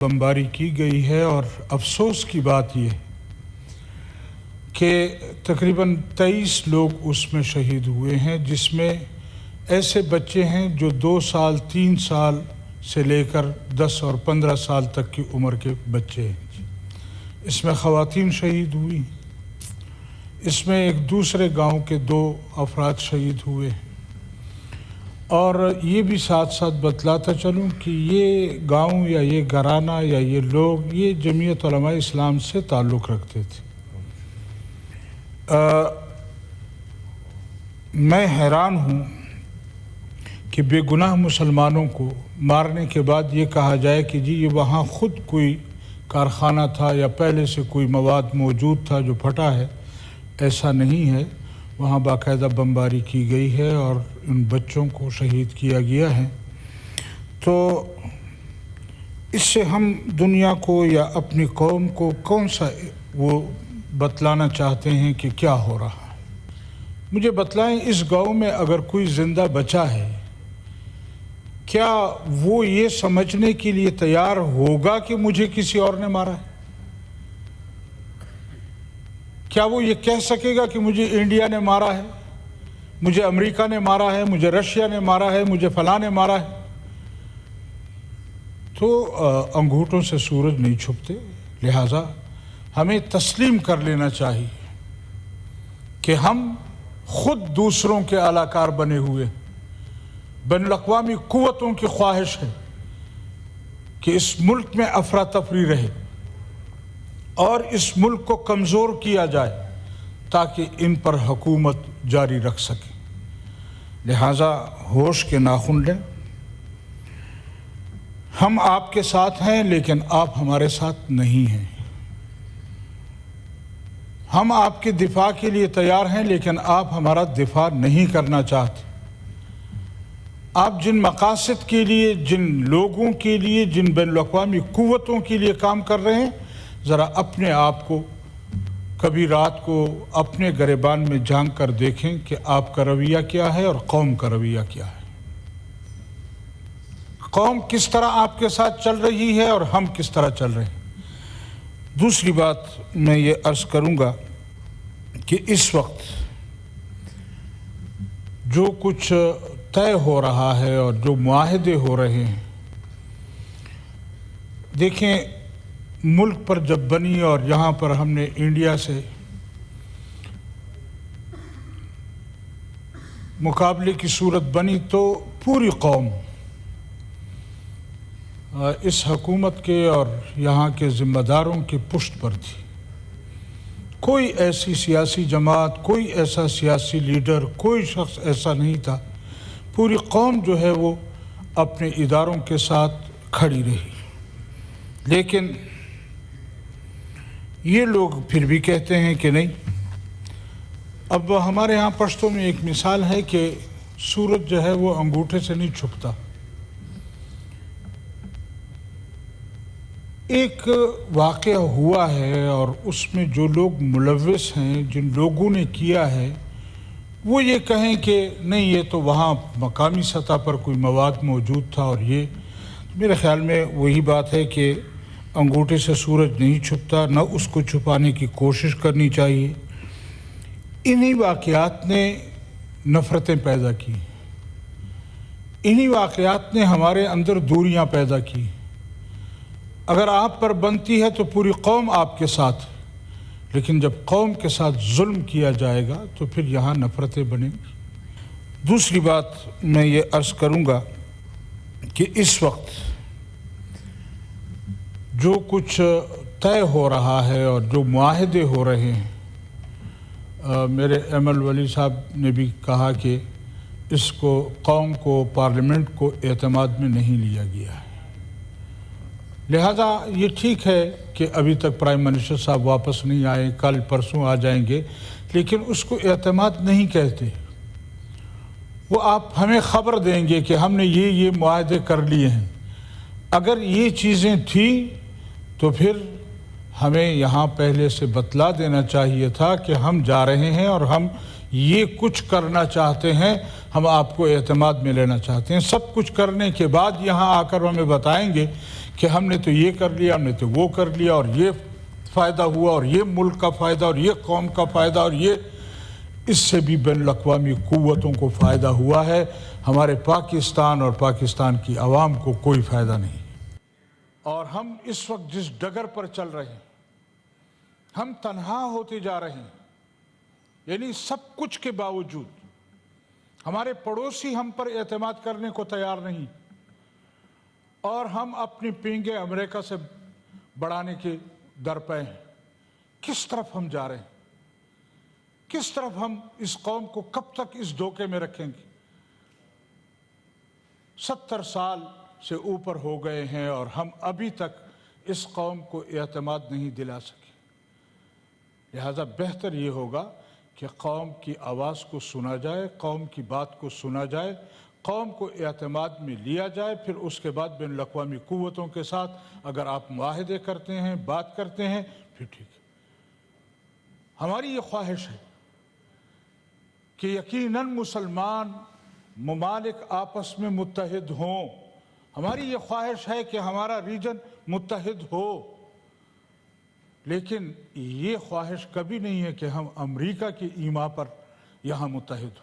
बमबारी की गई है और अफसोस की बात ये कि तकरीबन 23 लोग उसमें शहीद हुए हैं, जिसमें ऐसे बच्चे हैं जो 2 साल 3 साल से लेकर 10 और 15 साल तक की उम्र के बच्चे हैं। इसमें ख़वातीन शहीद हुई। इसमें एक दूसरे गांव के 2 अफराद शहीद हुए। और ये भी साथ साथ बतलाता चलूँ कि ये गांव या ये घराना या ये लोग ये जमीयत उलमा इस्लाम से ताल्लुक़ रखते थे। मैं हैरान हूँ कि बेगुनाह मुसलमानों को मारने के बाद ये कहा जाए कि जी ये वहाँ ख़ुद कोई कारखाना था या पहले से कोई मवाद मौजूद था जो फटा है। ऐसा नहीं है, वहाँ बाकायदा बमबारी की गई है और उन बच्चों को शहीद किया गया है। तो इससे हम दुनिया को या अपनी कौम को कौन सा वो बतलाना चाहते हैं कि क्या हो रहा है। मुझे बतलाएं, इस गांव में अगर कोई ज़िंदा बचा है, क्या वो ये समझने के लिए तैयार होगा कि मुझे किसी और ने मारा है? क्या वो ये कह सकेगा कि मुझे इंडिया ने मारा है, मुझे अमेरिका ने मारा है, मुझे रशिया ने मारा है, मुझे फलां ने मारा है? तो अंगूठों से सूरज नहीं छुपते, लिहाजा हमें तस्लीम कर लेना चाहिए कि हम खुद दूसरों के अलाकार बने हुए। बैनुल-अक़वामी क़ुव्वतों की ख्वाहिश है कि इस मुल्क में अफरा तफरी रहे और इस मुल्क को कमज़ोर किया जाए ताकि इन पर हुकूमत जारी रख सके। लिहाजा होश के नाखून लें। हम आपके साथ हैं लेकिन आप हमारे साथ नहीं हैं। हम आपके दिफा के लिए तैयार हैं लेकिन आप हमारा दिफा नहीं करना चाहते। आप जिन मकासद के लिए, जिन लोगों के लिए, जिन बैनुल-अक़वामी क़ुव्वतों के लिए काम कर रहे हैं, ज़रा अपने आप को कभी रात को अपने गिरबान में झांक कर देखें कि आपका रवैया क्या है और कौम का रवैया क्या है। कौम किस तरह आपके साथ चल रही है और हम किस तरह चल रहे हैं। दूसरी बात मैं ये अर्ज़ करूँगा कि इस वक्त जो कुछ तय हो रहा है और जो मुआहदे हो रहे हैं, देखें मुल्क पर जब बनी और यहाँ पर हमने इंडिया से मुकाबले की सूरत बनी तो पूरी कौम इस हुकूमत के और यहाँ के ज़िम्मेदारों के पुष्ट पर थी। कोई ऐसी सियासी जमात, कोई ऐसा सियासी लीडर, कोई शख्स ऐसा नहीं था। पूरी कौम जो है वो अपने इदारों के साथ खड़ी रही। लेकिन ये लोग फिर भी कहते हैं कि नहीं। अब हमारे यहाँ पश्तों में एक मिसाल है कि सूरज जो है वो अंगूठे से नहीं छुपता। एक वाक़या हुआ है और उसमें जो लोग मुलव्विस हैं, जिन लोगों ने किया है, वो ये कहें कि नहीं ये तो वहाँ मकामी सतह पर कोई मवाद मौजूद था। और ये मेरे ख़्याल में वही बात है कि अंगूठे से सूरज नहीं छुपता, न उसको छुपाने की कोशिश करनी चाहिए। इन्हीं वाक़यात ने नफ़रतें पैदा की, इन्हीं वाक़यात ने हमारे अंदर दूरियां पैदा की। अगर आप पर बनती है तो पूरी कौम आपके साथ, लेकिन जब कौम के साथ जुल्म किया जाएगा तो फिर यहाँ नफ़रतें बनेंगी। दूसरी बात मैं ये अर्ज़ करूँगा कि इस वक्त जो कुछ तय हो रहा है और जो मुआहदे हो रहे हैं, मेरे एमल वली साहब ने भी कहा कि इसको कौम को, पार्लियामेंट को एतमाद में नहीं लिया गया है। लिहाजा ये ठीक है कि अभी तक प्राइम मिनिस्टर साहब वापस नहीं आए, कल परसों आ जाएंगे, लेकिन उसको एतमाद नहीं कहते। वो आप हमें ख़बर देंगे कि हमने ये मुआहदे कर लिए हैं। अगर ये चीज़ें थी तो फिर हमें यहाँ पहले से बतला देना चाहिए था कि हम जा रहे हैं और हम ये कुछ करना चाहते हैं, हम आपको एतमाद में लेना चाहते हैं। सब कुछ करने के बाद यहाँ आकर हमें बताएंगे کہ ہم نے تو یہ کر لیا، ہم نے تو وہ کر لیا، اور یہ فائدہ ہوا، اور یہ ملک کا فائدہ، اور یہ قوم کا فائدہ، اور یہ اس سے بھی بین الاقوامی قوتوں کو فائدہ ہوا ہے، ہمارے پاکستان اور پاکستان کی عوام کو کوئی فائدہ نہیں۔ اور ہم اس وقت جس ڈگر پر چل رہے ہیں، ہم تنہا ہوتے جا رہے ہیں، یعنی سب کچھ کے باوجود ہمارے پڑوسی ہم پر اعتماد کرنے کو تیار نہیں، اور ہم اپنی پینگیں امریکہ سے بڑھانے کے در پہ ہیں۔ کس طرف ہم جا رہے ہیں؟ کس طرف ہم اس قوم کو کب تک اس دھوکے میں رکھیں گے؟ 70 سال سے اوپر ہو گئے ہیں اور ہم ابھی تک اس قوم کو اعتماد نہیں دلا سکے۔ لہذا بہتر یہ ہوگا کہ قوم کی آواز کو سنا جائے، قوم کی بات کو سنا جائے، قوم کو اعتماد میں لیا جائے، پھر اس کے بعد بین الاقوامی قوتوں کے ساتھ اگر آپ معاہدے کرتے ہیں، بات کرتے ہیں، پھر ٹھیک ہے۔ ہماری یہ خواہش ہے کہ یقیناً مسلمان ممالک آپس میں متحد ہوں، ہماری یہ خواہش ہے کہ ہمارا ریجن متحد ہو، لیکن یہ خواہش کبھی نہیں ہے کہ ہم امریکہ کی ایما پر یہاں متحد ہوں۔